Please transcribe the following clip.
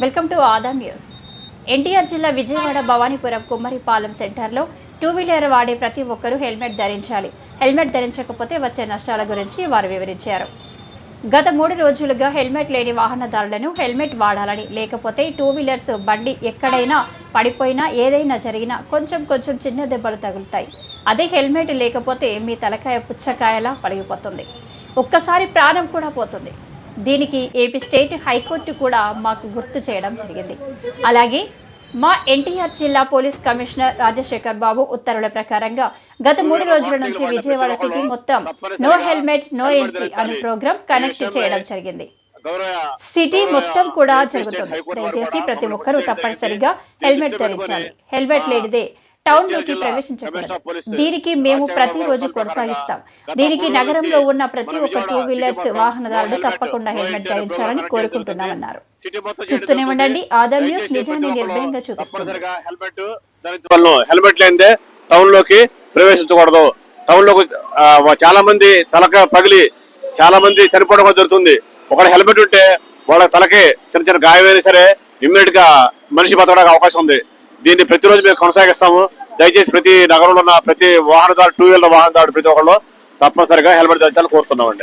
Welcome to Adam news. NTR జిల్లా విజయవాడ భవానీపురం కుమ్మరిపాలెం సెంటర్లో two wheeler వాడే ప్రతి ఒక్కరూ హెల్మెట్ ధరించాలి. హెల్మెట్ ధరించకపోతే వచ్చే నష్టాల గురించి వారు వివరించారు. గత 3 రోజులుగా హెల్మెట్ లేని వాహనదారులను హెల్మెట్ వాడాలని, లేకపోతే టూ వీలర్స్ బండి ఎక్కడైనా పడిపోయినా ఏదైనా జరిగినా కొంచెం చిన్న దెబ్బలు తగులుతాయి. అదే హెల్మెట్ లేకపోతే మీ తలకాయ పుచ్చకాయలా పలిగిపోతుంది, ఒక్కసారి ప్రాణం కూడా పోతుంది. దీనికి ఏపీ స్టేట్ హైకోర్టు కూడా మాకు గుర్తు చేయడం జరిగింది. అలాగే మా ఎన్టీఆర్ జిల్లా పోలీస్ కమిషనర్ రాజశేఖర్ బాబు ఉత్తర్వుల ప్రకారంగా గత 3 రోజుల నుంచి విజయవాడ సిటీ మొత్తం నో హెల్మెట్ నో ఎంట్రీ అనే ప్రోగ్రాం కనెక్ట్ చేయడం జరిగింది. సిటీ మొత్తం కూడా జరుగుతుంది. దయచేసి ప్రతి ఒక్కరూ తప్పనిసరిగా హెల్మెట్ ధరించాలి. హెల్మెట్ లేనిదే టౌన్ లోకి ప్రవేశించకూడదు. దీనికి మేము ప్రతిరోజు కొనసాగిస్తాం. దీనికి నగరంలో ఉన్న ప్రతి ఒక్క టూ వీలర్స్ వాహనదారులు తప్పకుండా హెల్మెట్ ధరించాలని కోరుకుంటున్నామన్నారు. చూస్తూనే ఉండండి ఆదాం న్యూస్, నిజాన్ని నిర్భయంగా చూపిస్తుంది. హెల్మెట్ లేనిదే టౌన్ లోకి ప్రవేశించకూడదు. టౌన్ లోకి చాలా మంది తలక పగిలి చాలా మంది చనిపోవడం జరుగుతుంది. ఒక హెల్మెట్ ఉంటే వాళ్ళ తలకి చిన్న గాయమైనా సరే ఇమ్మీడియట్ గా మనిషి బతకడానికి అవకాశం ఉంది. దీన్ని ప్రతిరోజు మేము కొనసాగిస్తాము. దయచేసి ప్రతి నగరంలో ఉన్న ప్రతి వాహనదారు, టూ వీలర్ వాహనదారు ప్రతి ఒక్కళ్ళు తప్పనిసరిగా హెల్మెట్ ధరించాలని కోరుతున్నామండి.